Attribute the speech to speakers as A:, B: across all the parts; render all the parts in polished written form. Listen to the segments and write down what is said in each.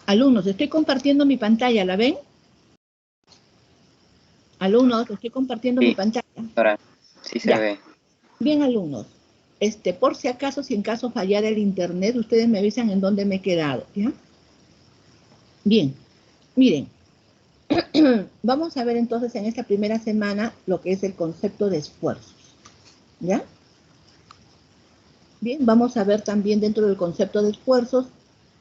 A: Alumnos, estoy compartiendo mi pantalla, ¿la ven? Alumnos, estoy compartiendo mi pantalla.
B: Ahora, sí se ve.
A: Bien, alumnos. Por si acaso, si en caso fallara el internet, ustedes me avisan en dónde me he quedado, ¿ya? Bien, miren. Vamos a ver entonces en esta primera semana lo que es el concepto de esfuerzos, ¿ya? Bien, vamos a ver también dentro del concepto de esfuerzos,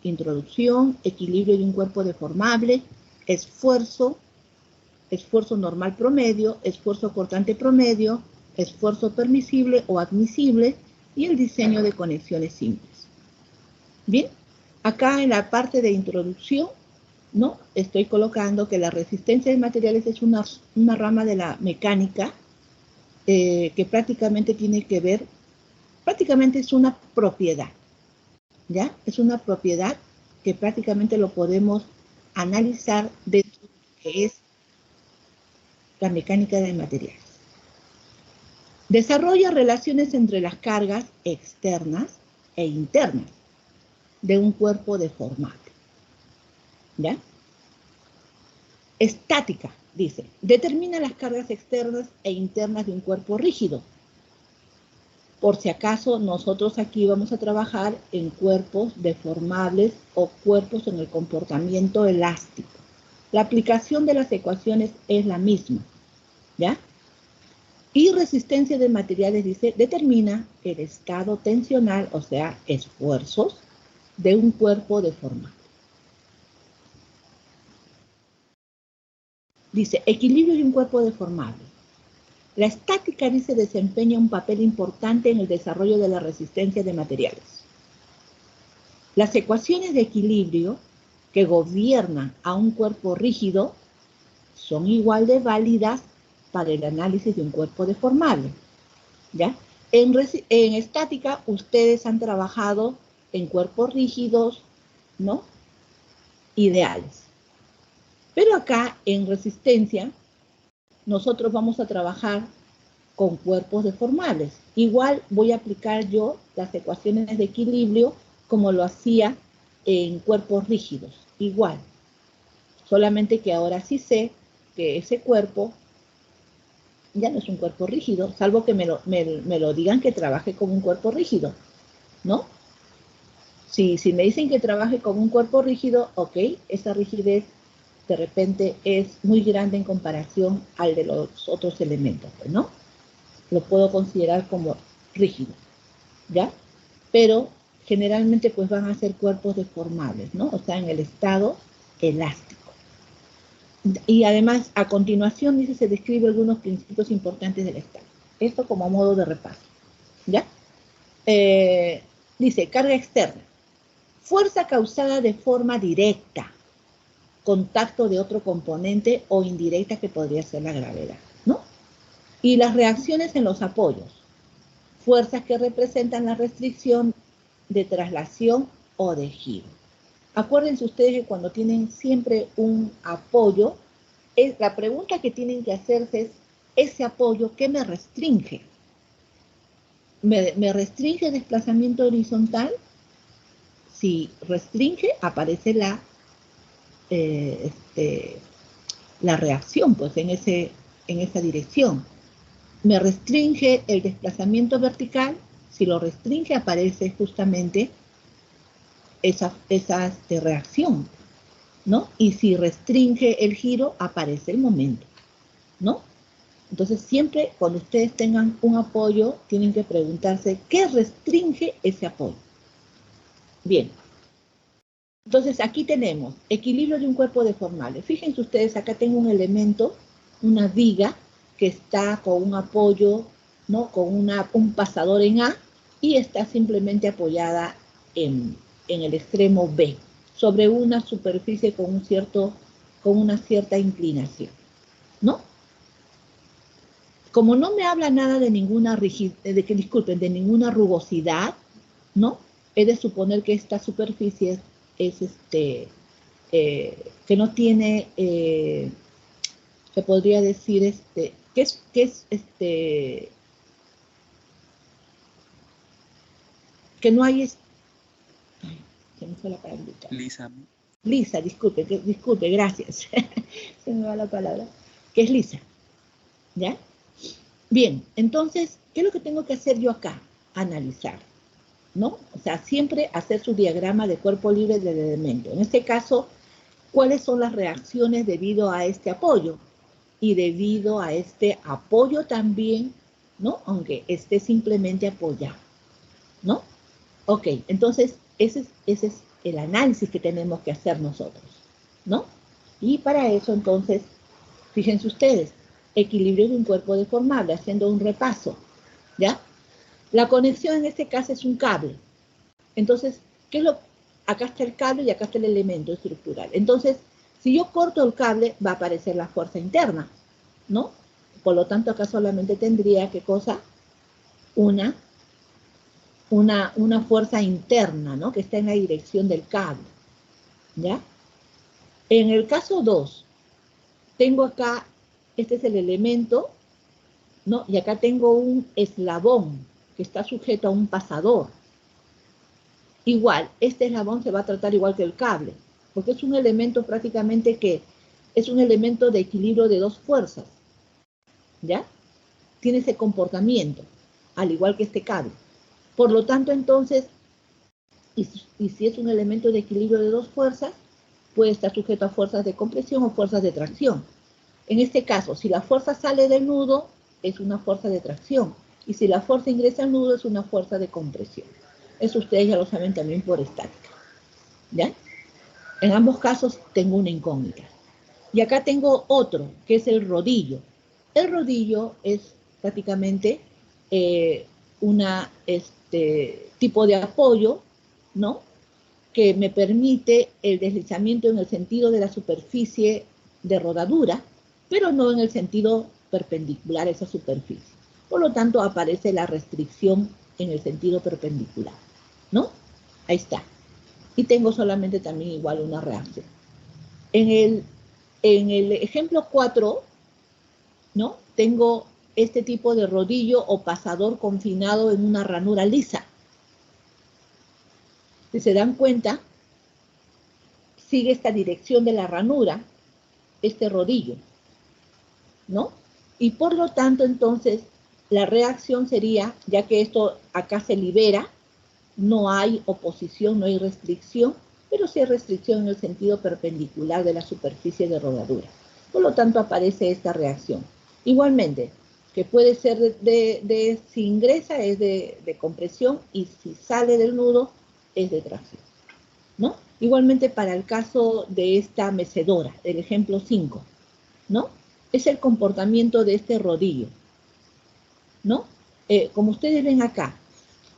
A: introducción, equilibrio de un cuerpo deformable, esfuerzo, esfuerzo normal promedio, esfuerzo cortante promedio, esfuerzo permisible o admisible y el diseño de conexiones simples. Bien, acá en la parte de introducción, ¿no? Estoy colocando que la resistencia de materiales es una rama de la mecánica que prácticamente tiene que ver, prácticamente es una propiedad, ¿ya? Es una propiedad que prácticamente lo podemos analizar dentro de lo que es la mecánica de materiales. Desarrolla relaciones entre las cargas externas e internas de un cuerpo deformable, ¿ya? Estática, dice, determina las cargas externas e internas de un cuerpo rígido. Por si acaso, nosotros aquí vamos a trabajar en cuerpos deformables o cuerpos en el comportamiento elástico. La aplicación de las ecuaciones es la misma, ¿ya? Y resistencia de materiales, dice, determina el estado tensional, o sea, esfuerzos, de un cuerpo deformable. Dice, equilibrio de un cuerpo deformable. La estática, dice, desempeña un papel importante en el desarrollo de la resistencia de materiales. Las ecuaciones de equilibrio que gobiernan a un cuerpo rígido son igual de válidas para el análisis de un cuerpo deformable, ¿ya? En estática, ustedes han trabajado en cuerpos rígidos, ¿no? Ideales. Pero acá, en resistencia, nosotros vamos a trabajar con cuerpos deformables. Igual voy a aplicar yo las ecuaciones de equilibrio como lo hacía en cuerpos rígidos. Igual. Solamente que ahora sí sé que ese cuerpo ya no es un cuerpo rígido, salvo que me lo digan que trabaje con un cuerpo rígido, ¿no? Si me dicen que trabaje con un cuerpo rígido, ok, esa rigidez de repente es muy grande en comparación al de los otros elementos, ¿no? Lo puedo considerar como rígido, ¿ya? Pero generalmente pues van a ser cuerpos deformables, ¿no? O sea, en el estado elástico. Y además, a continuación, dice, se describe algunos principios importantes del estado. Esto como modo de repaso, ¿ya? Dice, carga externa. Fuerza causada de forma directa, contacto de otro componente o indirecta que podría ser la gravedad, ¿no? Y las reacciones en los apoyos. Fuerzas que representan la restricción de traslación o de giro. Acuérdense ustedes que cuando tienen siempre un apoyo, la pregunta que tienen que hacerse es, ¿ese apoyo qué me restringe? ¿Me restringe el desplazamiento horizontal? Si restringe, aparece la reacción pues, en esa dirección. ¿Me restringe el desplazamiento vertical? Si lo restringe, aparece justamente esa reacción, ¿no? Y si restringe el giro, aparece el momento, ¿no? Entonces, siempre cuando ustedes tengan un apoyo, tienen que preguntarse, ¿qué restringe ese apoyo? Bien. Entonces, aquí tenemos equilibrio de un cuerpo deformable. Fíjense ustedes, acá tengo un elemento, una viga, que está con un apoyo, ¿no? Con un pasador en A, y está simplemente apoyada en el extremo B, sobre una superficie con una cierta inclinación, ¿no? Como no me habla nada de ninguna de ninguna rugosidad, ¿no? He de suponer que esta superficie es que no tiene, se podría decir, que no hay, Se me fue la palabra.
B: Lisa.
A: Lisa, disculpe, gracias. Se me va la palabra. Que es lisa. ¿Ya? Bien, entonces, ¿qué es lo que tengo que hacer yo acá? Analizar, ¿no? O sea, siempre hacer su diagrama de cuerpo libre del elemento. En este caso, ¿cuáles son las reacciones debido a este apoyo? Y debido a este apoyo también, ¿no? Aunque esté simplemente apoyado, ¿no? Ok, entonces, ese es el análisis que tenemos que hacer nosotros, ¿no? Y para eso, entonces, fíjense ustedes, equilibrio de un cuerpo deformable, haciendo un repaso, ¿ya? La conexión en este caso es un cable. Entonces, acá está el cable y acá está el elemento estructural. Entonces, si yo corto el cable, va a aparecer la fuerza interna, ¿no? Por lo tanto, acá solamente tendría, ¿qué cosa? Una fuerza interna, ¿no? Que está en la dirección del cable, ¿ya? En el caso 2, tengo acá, este es el elemento, ¿no? Y acá tengo un eslabón que está sujeto a un pasador. Igual, este eslabón se va a tratar igual que el cable, porque es un elemento prácticamente que es un elemento de equilibrio de dos fuerzas, ¿ya? Tiene ese comportamiento, al igual que este cable. Por lo tanto, entonces, y si es un elemento de equilibrio de dos fuerzas, puede estar sujeto a fuerzas de compresión o fuerzas de tracción. En este caso, si la fuerza sale del nudo, es una fuerza de tracción. Y si la fuerza ingresa al nudo, es una fuerza de compresión. Eso ustedes ya lo saben también por estática, ¿ya? En ambos casos tengo una incógnita. Y acá tengo otro, que es el rodillo. El rodillo es prácticamente tipo de apoyo, ¿no? Que me permite el deslizamiento en el sentido de la superficie de rodadura, pero no en el sentido perpendicular a esa superficie. Por lo tanto, aparece la restricción en el sentido perpendicular, ¿no? Ahí está. Y tengo solamente también igual una reacción. En el ejemplo 4, ¿no? Tengo este tipo de rodillo o pasador confinado en una ranura lisa. Si se dan cuenta, sigue esta dirección de la ranura, este rodillo, ¿no? Y por lo tanto, entonces, la reacción sería, ya que esto acá se libera, no hay oposición, no hay restricción, pero sí hay restricción en el sentido perpendicular de la superficie de rodadura. Por lo tanto, aparece esta reacción. Igualmente, que puede ser si ingresa es de compresión y si sale del nudo es de tracción, ¿no? Igualmente para el caso de esta mecedora, el ejemplo 5, ¿no? Es el comportamiento de este rodillo, ¿no? Como ustedes ven acá,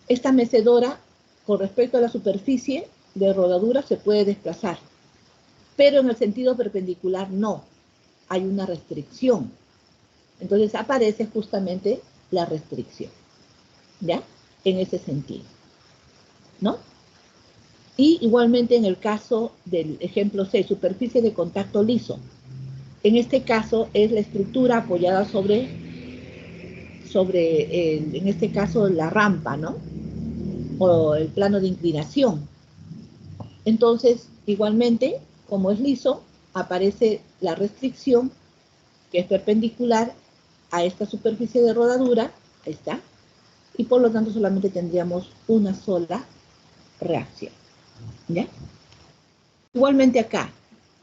A: esta mecedora, con respecto a la superficie de rodadura, se puede desplazar, pero en el sentido perpendicular no, hay una restricción. Entonces aparece justamente la restricción, ¿ya? En ese sentido, ¿no? Y igualmente en el caso del ejemplo 6, superficie de contacto liso. En este caso es la estructura apoyada sobre en este caso, la rampa, ¿no? O el plano de inclinación. Entonces, igualmente, como es liso, aparece la restricción, que es perpendicular a esta superficie de rodadura, ahí está, y por lo tanto solamente tendríamos una sola reacción, ¿ya? Igualmente acá,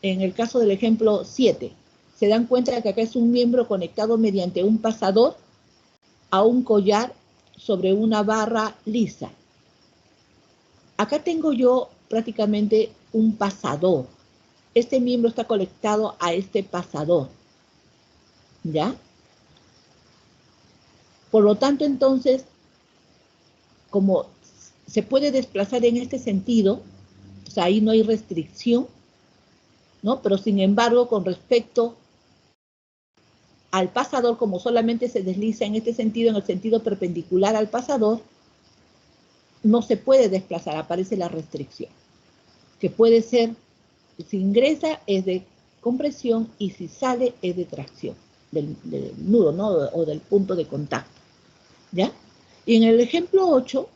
A: en el caso del ejemplo 7, se dan cuenta de que acá es un miembro conectado mediante un pasador a un collar sobre una barra lisa. Acá tengo yo prácticamente un pasador. Este miembro está conectado a este pasador, ¿ya? Por lo tanto, entonces, como se puede desplazar en este sentido, o sea, ahí no hay restricción, ¿no? Pero sin embargo, con respecto al pasador, como solamente se desliza en este sentido, en el sentido perpendicular al pasador, no se puede desplazar, aparece la restricción, que puede ser, si ingresa es de compresión y si sale es de tracción, del nudo, ¿no? O del punto de contacto, ¿ya? Y en el ejemplo 8,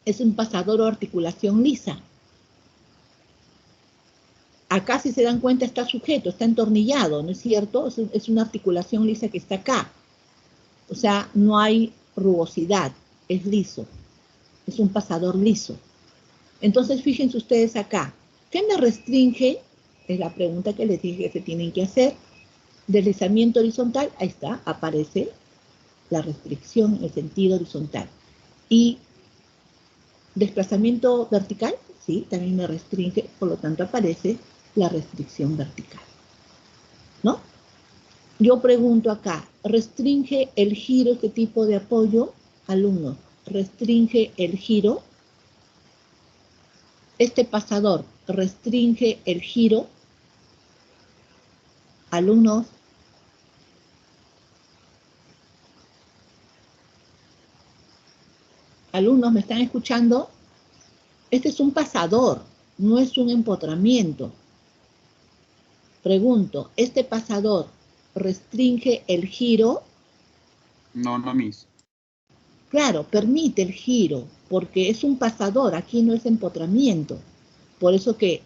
A: es un pasador o articulación lisa. Acá, si se dan cuenta, está sujeto, está entornillado, ¿no es cierto? Es una articulación lisa que está acá. O sea, no hay rugosidad, es liso. Es un pasador liso. Entonces, fíjense ustedes acá. ¿Qué me restringe? Es la pregunta que les dije que se tienen que hacer. Deslizamiento horizontal, ahí está, aparece la restricción en el sentido horizontal. Y desplazamiento vertical, sí, también me restringe, por lo tanto aparece la restricción vertical, ¿no? Yo pregunto acá, ¿restringe el giro este tipo de apoyo? Alumnos, ¿restringe el giro? Este pasador, ¿restringe el giro? Alumnos, alumnos, ¿me están escuchando? Este es un pasador, no es un empotramiento. Pregunto, ¿este pasador restringe el giro?
C: No, no, Miss.
A: Claro, permite el giro, porque es un pasador, aquí no es empotramiento. Por eso que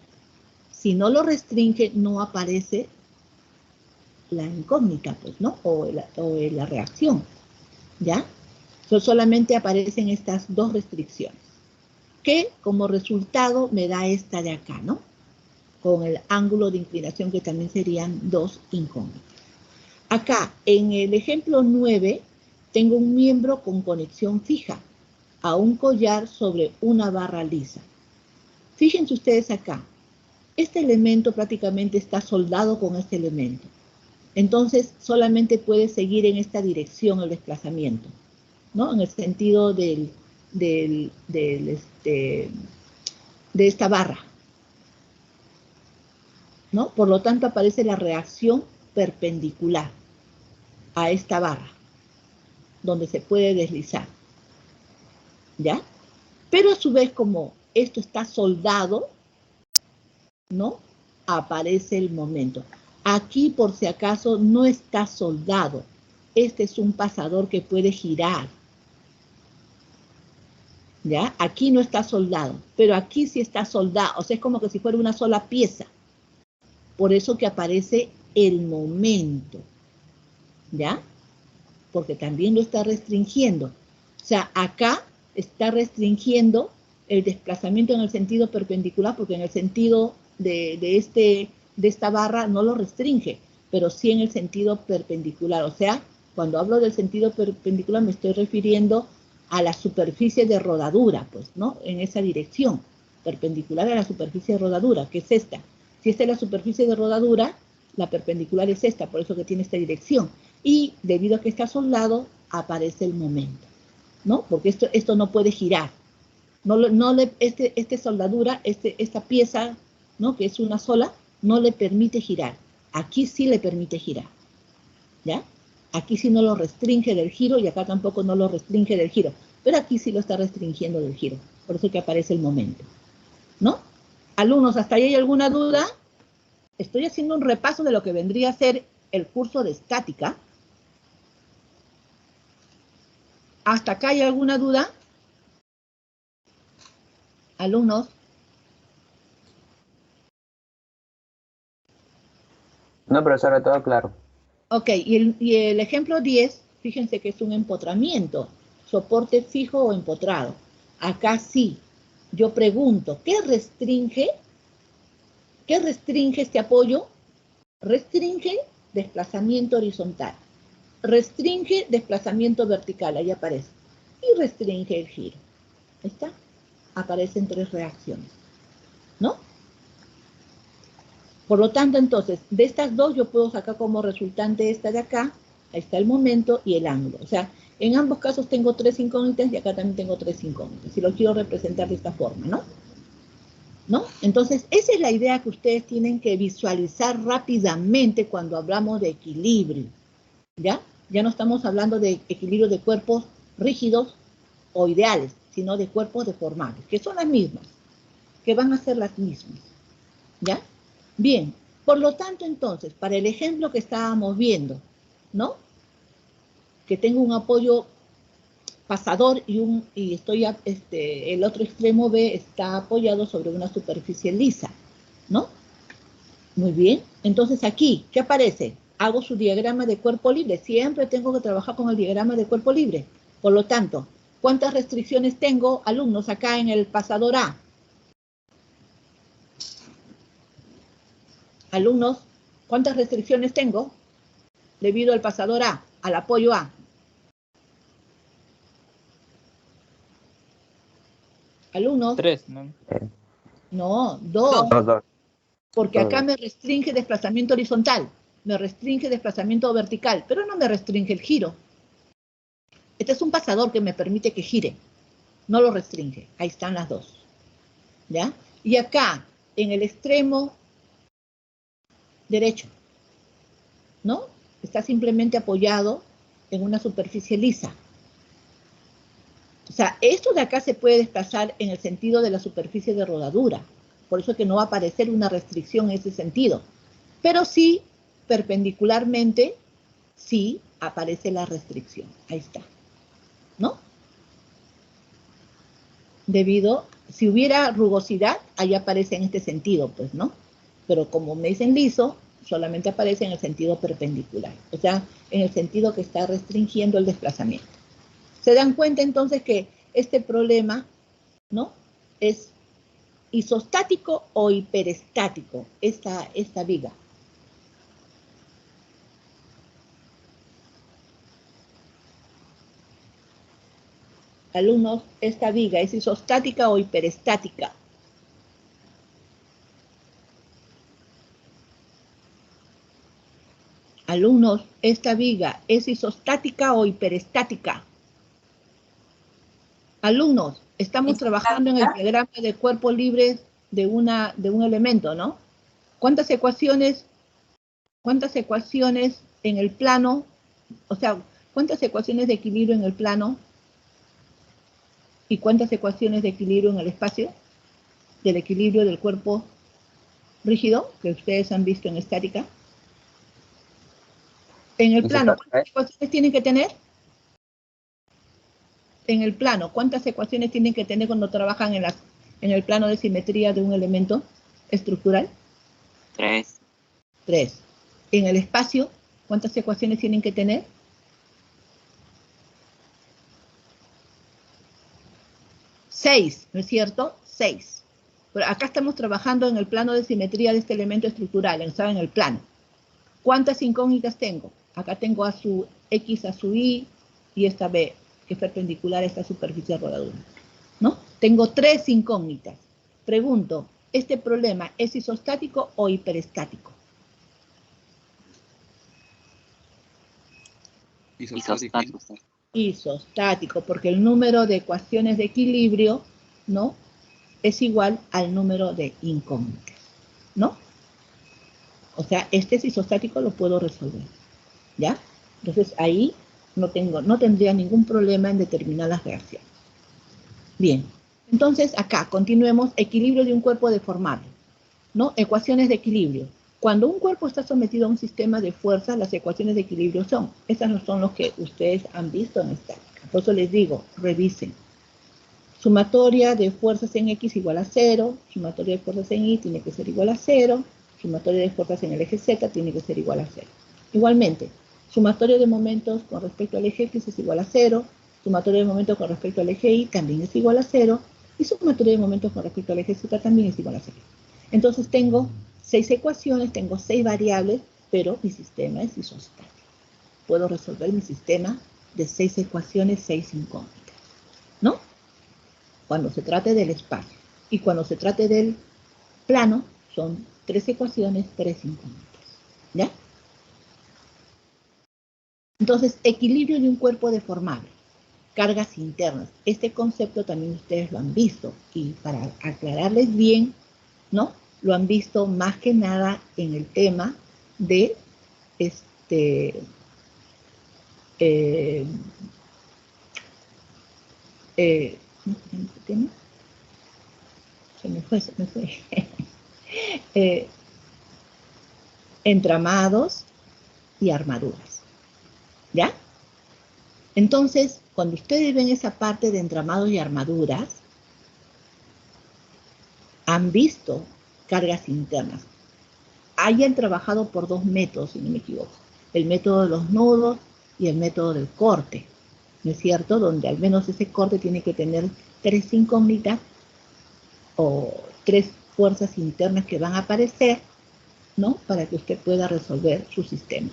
A: si no lo restringe, no aparece la incógnita, pues, ¿no? O la reacción, ¿ya? Solamente aparecen estas dos restricciones, que como resultado me da esta de acá, ¿no? Con el ángulo de inclinación que también serían dos incógnitas. Acá, en el ejemplo 9, tengo un miembro con conexión fija a un collar sobre una barra lisa. Fíjense ustedes acá, este elemento prácticamente está soldado con este elemento. Entonces, solamente puede seguir en esta dirección el desplazamiento, ¿no? En el sentido de esta barra, ¿no? Por lo tanto, aparece la reacción perpendicular a esta barra, donde se puede deslizar, ¿ya? Pero a su vez, como esto está soldado, ¿no? Aparece el momento. Aquí, por si acaso, no está soldado. Este es un pasador que puede girar, ¿ya? Aquí no está soldado, pero aquí sí está soldado. O sea, es como que si fuera una sola pieza. Por eso que aparece el momento, ¿ya? Porque también lo está restringiendo. O sea, acá está restringiendo el desplazamiento en el sentido perpendicular, porque en el sentido de esta barra no lo restringe, pero sí en el sentido perpendicular. O sea, cuando hablo del sentido perpendicular me estoy refiriendo a la superficie de rodadura, pues, ¿no? En esa dirección, perpendicular a la superficie de rodadura, que es esta. Si esta es la superficie de rodadura, la perpendicular es esta, por eso que tiene esta dirección. Y debido a que está soldado, aparece el momento, ¿no? Porque esto no puede girar. Esta soldadura, esta pieza, ¿no? Que es una sola, no le permite girar. Aquí sí le permite girar, ¿ya? Aquí sí no lo restringe del giro y acá tampoco no lo restringe del giro. Pero aquí sí lo está restringiendo del giro. Por eso que aparece el momento, ¿no? Alumnos, ¿hasta ahí hay alguna duda? Estoy haciendo un repaso de lo que vendría a ser el curso de estática. ¿Hasta acá hay alguna duda? Alumnos.
B: No, profesora, todo claro.
A: Ok, y el ejemplo 10, fíjense que es un empotramiento, soporte fijo o empotrado. Acá sí, yo pregunto, ¿qué restringe este apoyo? Restringe desplazamiento horizontal, restringe desplazamiento vertical, ahí aparece, y restringe el giro. Ahí está, aparecen tres reacciones, ¿no? Por lo tanto, entonces, de estas dos yo puedo sacar como resultante esta de acá, ahí está el momento y el ángulo. O sea, en ambos casos tengo tres incógnitas y acá también tengo tres incógnitas, si lo quiero representar de esta forma, ¿no? ¿No? Entonces, esa es la idea que ustedes tienen que visualizar rápidamente cuando hablamos de equilibrio, ¿ya? Ya no estamos hablando de equilibrio de cuerpos rígidos o ideales, sino de cuerpos deformables, que son las mismas, que van a ser las mismas, ¿ya? Bien, por lo tanto, entonces, para el ejemplo que estábamos viendo, ¿no? Que tengo un apoyo pasador y el otro extremo B está apoyado sobre una superficie lisa, ¿no? Muy bien. Entonces aquí, ¿qué aparece? Hago su diagrama de cuerpo libre. Siempre tengo que trabajar con el diagrama de cuerpo libre. Por lo tanto, ¿cuántas restricciones tengo, alumnos, acá en el pasador A? Alumnos, ¿cuántas restricciones tengo debido al pasador A, al apoyo A? Alumnos.
D: 3, ¿no?
A: No, 2.
B: Dos.
A: Porque acá
B: Dos.
A: me restringe desplazamiento horizontal, me restringe desplazamiento vertical, pero no me restringe el giro. Este es un pasador que me permite que gire, no lo restringe. Ahí están las dos. ¿Ya? Y acá, en el extremo derecho, ¿no? Está simplemente apoyado en una superficie lisa. O sea, esto de acá se puede desplazar en el sentido de la superficie de rodadura. Por eso es que no va a aparecer una restricción en ese sentido. Pero sí, perpendicularmente, sí aparece la restricción. Ahí está. ¿No? Debido, si hubiera rugosidad, ahí aparece en este sentido, pues, ¿no? Pero como me dicen liso, solamente aparece en el sentido perpendicular. O sea, en el sentido que está restringiendo el desplazamiento. ¿Se dan cuenta entonces que este problema, ¿no? Es isostático o hiperestático, esta viga. Alumnos, esta viga es isostática o hiperestática. Alumnos, esta viga es isostática o hiperestática. Alumnos, estamos trabajando en el diagrama de cuerpos libres de un elemento, ¿no? ¿Cuántas ecuaciones en el plano, o sea, cuántas ecuaciones de equilibrio en el plano y cuántas ecuaciones de equilibrio en el espacio, del equilibrio del cuerpo rígido, que ustedes han visto en estática? En el plano, ¿cuántas ecuaciones tienen que tener? En el plano, ¿cuántas ecuaciones tienen que tener cuando trabajan en el plano de simetría de un elemento estructural?
B: 3.
A: 3. En el espacio, ¿cuántas ecuaciones tienen que tener? 6, ¿no es cierto? 6. Pero acá estamos trabajando en el plano de simetría de este elemento estructural, en el plano. ¿Cuántas incógnitas tengo? Acá tengo a su X, a su Y y esta B, que es perpendicular a esta superficie de rodadura, ¿no? Tengo 3 incógnitas. Pregunto, ¿este problema es isostático o hiperestático?
C: Isostático.
A: Isostático, porque el número de ecuaciones de equilibrio, ¿no?, es igual al número de incógnitas, ¿no? O sea, este es isostático, lo puedo resolver, ¿ya? Entonces ahí no tendría ningún problema en determinar las reacciones. Bien, entonces acá continuemos, equilibrio de un cuerpo deformable, ¿no? Ecuaciones de equilibrio. Cuando un cuerpo está sometido a un sistema de fuerzas, las ecuaciones de equilibrio estas no son las que ustedes han visto en estática. Por eso les digo, revisen. Sumatoria de fuerzas en X igual a 0, sumatoria de fuerzas en Y tiene que ser igual a 0, sumatoria de fuerzas en el eje Z tiene que ser igual a 0. Igualmente, sumatoria de momentos con respecto al eje X es igual a 0, sumatoria de momentos con respecto al eje Y también es igual a 0, y sumatoria de momentos con respecto al eje Z también es igual a 0. Entonces tengo 6 ecuaciones, tengo 6 variables, pero mi sistema es isostático. Puedo resolver mi sistema de 6 ecuaciones, 6 incógnitas, ¿no? Cuando se trate del espacio. Y cuando se trate del plano, son 3 ecuaciones, 3 incógnitas, ¿ya? Entonces, equilibrio de un cuerpo deformable. Cargas internas. Este concepto también ustedes lo han visto. Y para aclararles bien, ¿no?, lo han visto más que nada en el tema de ¿tema? Se me fue. Entramados y armaduras, ¿ya? Entonces, cuando ustedes ven esa parte de entramados y armaduras, han visto cargas internas. hayan trabajado por dos métodos, si no me equivoco. El método de los nudos y el método del corte, ¿no es cierto? Donde al menos ese corte tiene que tener 3 incógnitas o 3 fuerzas internas que van a aparecer, ¿no? Para que usted pueda resolver su sistema.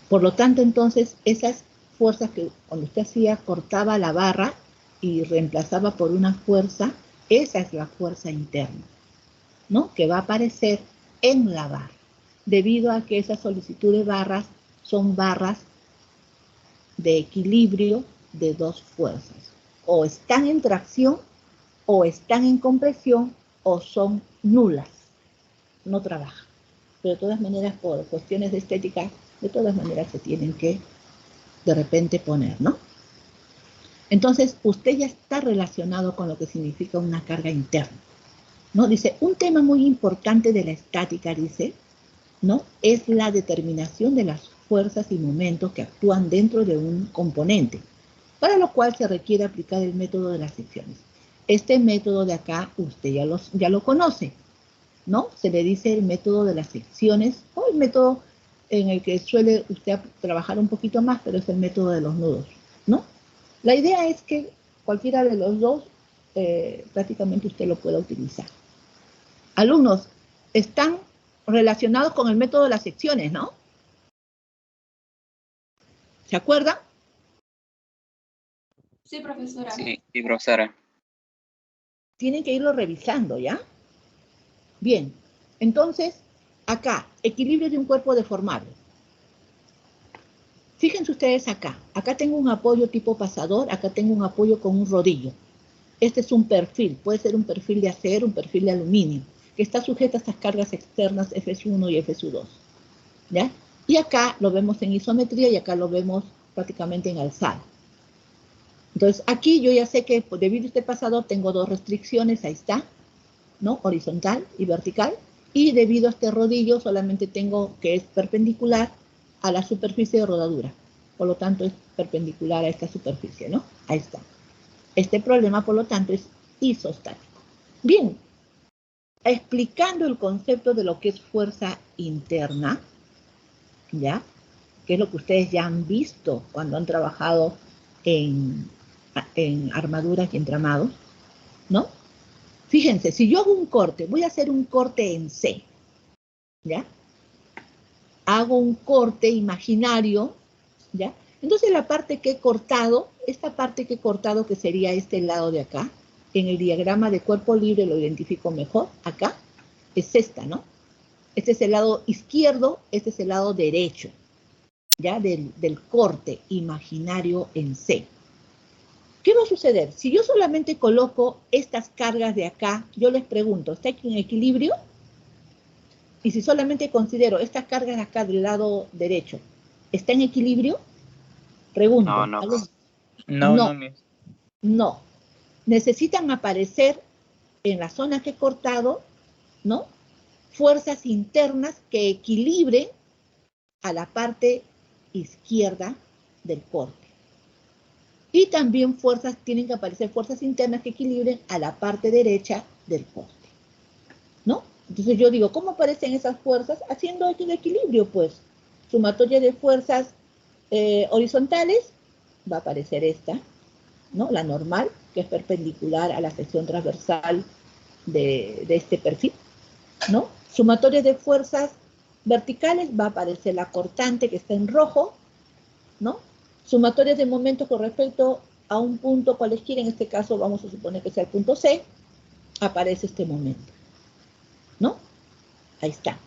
A: Por lo tanto, entonces, esas fuerzas que cuando usted hacía, cortaba la barra y reemplazaba por una fuerza, esa es la fuerza interna, ¿no? Que va a aparecer en la barra, debido a que esa solicitud de barras son barras de equilibrio de dos fuerzas. O están en tracción, o están en compresión, o son nulas. No trabajan. Pero de todas maneras, por cuestiones de estética, de todas maneras se tienen que de repente poner, ¿no? Entonces, usted ya está relacionado con lo que significa una carga interna, ¿no? Dice, un tema muy importante de la estática, dice, ¿no? Es la determinación de las fuerzas y momentos que actúan dentro de un componente, para lo cual se requiere aplicar el método de las secciones. Este método de acá, usted ya lo conoce, ¿no? Se le dice el método de las secciones, o el método en el que suele usted trabajar un poquito más, pero es el método de los nudos, ¿no? La idea es que cualquiera de los dos, prácticamente usted lo pueda utilizar. Alumnos, están relacionados con el método de las secciones, ¿no? ¿Se acuerdan?
D: Sí, profesora.
B: Sí, profesora.
A: Tienen que irlo revisando, ¿ya? Bien, entonces, acá, equilibrio de un cuerpo deformable. Fíjense ustedes acá. Acá tengo un apoyo tipo pasador, acá tengo un apoyo con un rodillo. Este es un perfil, puede ser un perfil de acero, un perfil de aluminio, que está sujeto a estas cargas externas F1 y F2, ¿ya? Y acá lo vemos en isometría y acá lo vemos prácticamente en alzada. Entonces, aquí yo ya sé que debido a este pasador tengo dos restricciones, ahí está, ¿no? Horizontal y vertical. Y debido a este rodillo solamente tengo que es perpendicular a la superficie de rodadura. Por lo tanto, es perpendicular a esta superficie, ¿no? Ahí está. Este problema, por lo tanto, es isostático. Bien, explicando el concepto de lo que es fuerza interna, ¿ya? Que es lo que ustedes ya han visto cuando han trabajado en armaduras y entramados, ¿no? Fíjense, si yo hago un corte, voy a hacer un corte en C, ¿ya? Hago un corte imaginario, ¿ya? Entonces la parte que he cortado, esta parte que he cortado, que sería este lado de acá, en el diagrama de cuerpo libre lo identifico mejor, acá, es esta, ¿no? Este es el lado izquierdo, este es el lado derecho, ¿ya? Del corte imaginario en C. ¿Qué va a suceder? Si yo solamente coloco estas cargas de acá, yo les pregunto, ¿está aquí en equilibrio? Y si solamente considero estas cargas de acá del lado derecho, ¿está en equilibrio? Pregunto.
B: No, no.
A: No, no. Necesitan aparecer en la zona que he cortado, ¿no? Fuerzas internas que equilibren a la parte izquierda del corte. Y también tienen que aparecer fuerzas internas que equilibren a la parte derecha del corte, ¿no? Entonces yo digo, ¿cómo aparecen esas fuerzas? Haciendo el equilibrio, pues. Sumatoria de fuerzas horizontales, va a aparecer esta, ¿no? La normal, que es perpendicular a la sección transversal de este perfil, ¿no? Sumatoria de fuerzas verticales, va a aparecer la cortante que está en rojo, ¿no? Sumatorias de momentos con respecto a un punto cualesquiera, en este caso vamos a suponer que sea el punto C, aparece este momento, ¿no? Ahí está.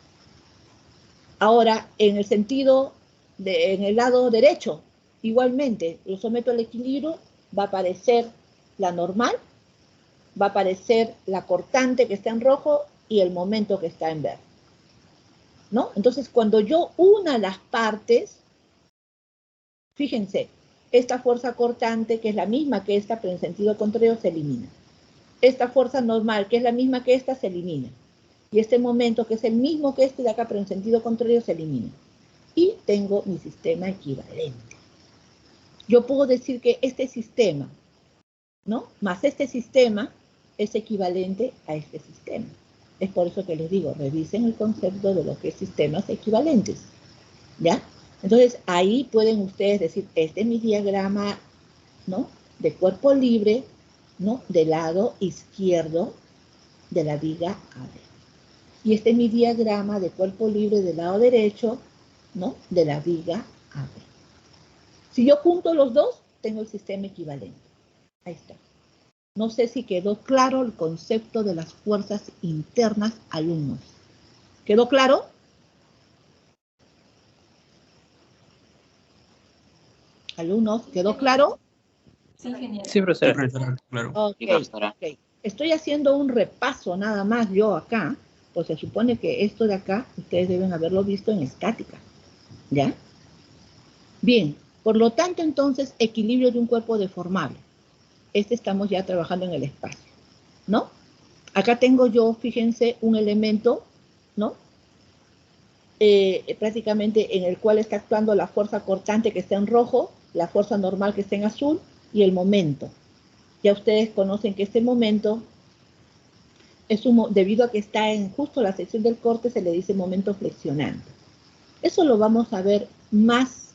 A: Ahora, en el sentido, en el lado derecho, igualmente, lo someto al equilibrio, va a aparecer la normal, va a aparecer la cortante que está en rojo y el momento que está en verde, ¿no? Entonces, cuando yo una las partes, fíjense, esta fuerza cortante, que es la misma que esta, pero en sentido contrario, se elimina. Esta fuerza normal, que es la misma que esta, se elimina. Y este momento, que es el mismo que este de acá, pero en sentido contrario, se elimina. Y tengo mi sistema equivalente. Yo puedo decir que este sistema, ¿no? Más este sistema es equivalente a este sistema. Es por eso que les digo, revisen el concepto de lo que es sistemas equivalentes, ¿ya? Entonces, ahí pueden ustedes decir, este es mi diagrama, ¿no? De cuerpo libre, ¿no? Del lado izquierdo de la viga AB. Y este es mi diagrama de cuerpo libre del lado derecho, ¿no? De la viga AB. Si yo junto los dos, tengo el sistema equivalente. Ahí está. No sé si quedó claro el concepto de las fuerzas internas, alumnos. ¿Quedó claro? Alumnos, ¿quedó claro?
D: Sí, genial.
B: Sí,
C: Sí,
B: profesora.
C: profesora, claro.
A: Ok,
B: Sí, profesora.
A: ok. Estoy haciendo un repaso nada más yo acá, pues se supone que esto de acá, ustedes deben haberlo visto en estática, ¿ya? Bien, por lo tanto, entonces, equilibrio de un cuerpo deformable. Estamos ya trabajando en el espacio, ¿no? Acá tengo yo, fíjense, un elemento, ¿no? Prácticamente en el cual está actuando la fuerza cortante que está en rojo, la fuerza normal que está en azul y el momento. Ya ustedes conocen que este momento es debido a que está en justo la sección del corte, se le dice momento flexionante. Eso lo vamos a ver más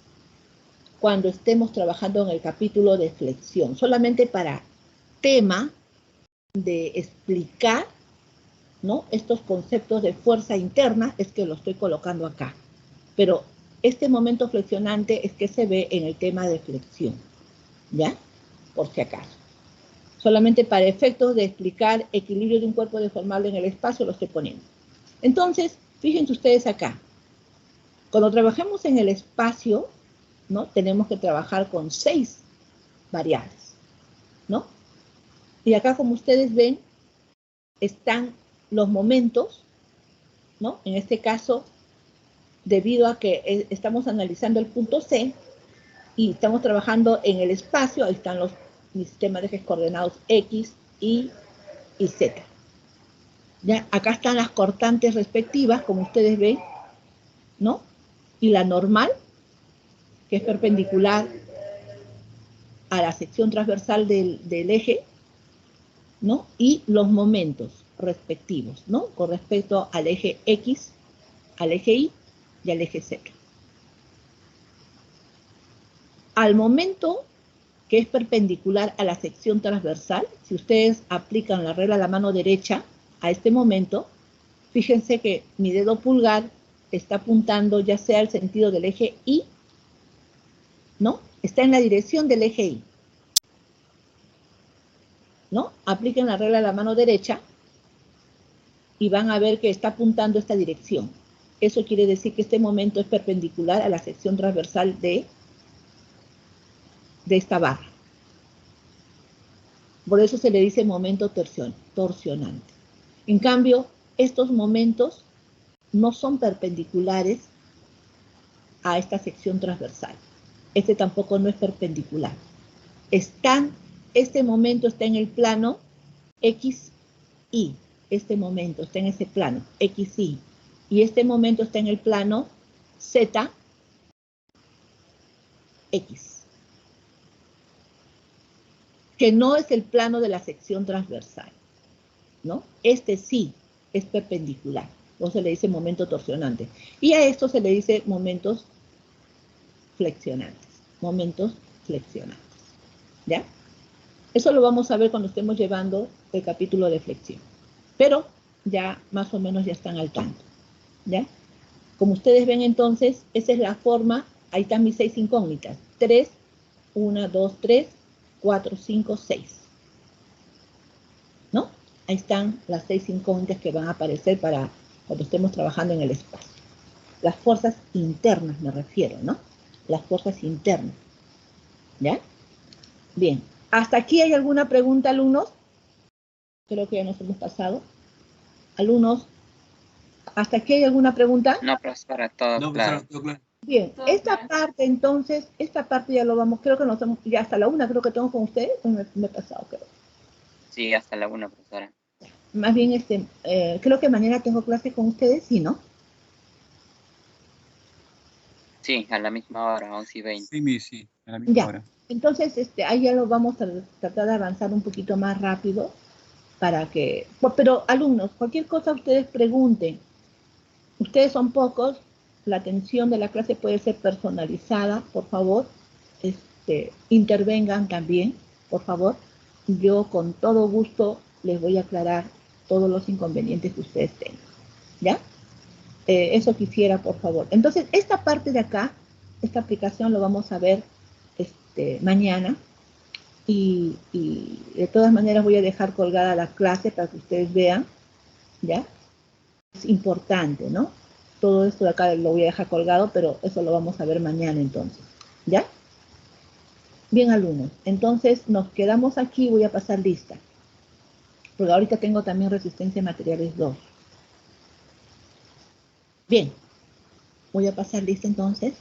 A: cuando estemos trabajando en el capítulo de flexión, solamente para tema de explicar, ¿no? Estos conceptos de fuerza interna es que lo estoy colocando acá. Pero este momento flexionante es que se ve en el tema de flexión, ¿ya? Por si acaso. Solamente para efectos de explicar equilibrio de un cuerpo deformable en el espacio lo estoy poniendo. Entonces, fíjense ustedes acá. Cuando trabajemos en el espacio, ¿no? Tenemos que trabajar con 6 variables, ¿no? Y acá, como ustedes ven, están los momentos, ¿no? En este caso, debido a que estamos analizando el punto C y estamos trabajando en el espacio, ahí están los sistemas de ejes coordenados X, Y y Z. ¿Ya? Acá están las cortantes respectivas, como ustedes ven, ¿no? Y la normal, que es perpendicular a la sección transversal del eje, ¿no? Y los momentos respectivos, ¿no? Con respecto al eje X, al eje Y y al eje Z. Al momento que es perpendicular a la sección transversal, si ustedes aplican la regla a la mano derecha a este momento, fíjense que mi dedo pulgar está apuntando ya sea al sentido del eje Y, ¿no? Está en la dirección del eje Y, ¿no? Apliquen la regla a la mano derecha y van a ver que está apuntando esta dirección. Eso quiere decir que este momento es perpendicular a la sección transversal de esta barra. Por eso se le dice momento torsionante. En cambio, estos momentos no son perpendiculares a esta sección transversal. Este tampoco no es perpendicular. Este momento está en el plano XY. Este momento está en ese plano XY. Y este momento está en el plano ZX. Que no es el plano de la sección transversal, ¿no? Este sí es perpendicular, o se le dice momento torsionante. Y a esto se le dice momentos flexionantes, ¿ya? Eso lo vamos a ver cuando estemos llevando el capítulo de flexión. Pero ya más o menos ya están al tanto, ¿ya? Como ustedes ven entonces, esa es la forma, ahí están mis 6 incógnitas. 3, 1, 2, 3, 4, 5, 6. ¿No? Ahí están las 6 incógnitas que van a aparecer para cuando estemos trabajando en el espacio. Las fuerzas internas me refiero, ¿no? Las fuerzas internas. ¿Ya? Bien. ¿Hasta aquí hay alguna pregunta, alumnos? Creo que ya nos hemos pasado. Alumnos, ¿hasta aquí hay alguna pregunta?
B: No, profesora, todo
C: No,
B: claro.
C: profesora, todo claro.
A: Bien,
D: Todo
A: esta
D: claro.
A: parte entonces, esta parte ya lo vamos, creo que nos hemos, ya hasta la 1 creo que tengo con ustedes, me he pasado, creo.
B: Sí, hasta la 1, profesora.
A: Más bien, creo que mañana tengo clase con ustedes, ¿sí, no?
B: Sí, a la misma hora, 11:20.
C: Sí, sí, a la misma
A: Ya,
C: hora.
A: entonces ahí ya lo vamos a tratar de avanzar un poquito más rápido para que... Pero alumnos, cualquier cosa ustedes pregunten. Ustedes son pocos, la atención de la clase puede ser personalizada, por favor. Intervengan también, por favor. Yo con todo gusto les voy a aclarar todos los inconvenientes que ustedes tengan. ¿Ya? Eso quisiera, por favor. Entonces, esta parte de acá, esta aplicación lo vamos a ver mañana. Y de todas maneras voy a dejar colgada la clase para que ustedes vean, ¿ya? Es importante, ¿no? Todo esto de acá lo voy a dejar colgado, pero eso lo vamos a ver mañana entonces, ¿ya? Bien, alumnos, entonces nos quedamos aquí, voy a pasar lista, porque ahorita tengo también resistencia a materiales 2. Bien, voy a pasar lista entonces.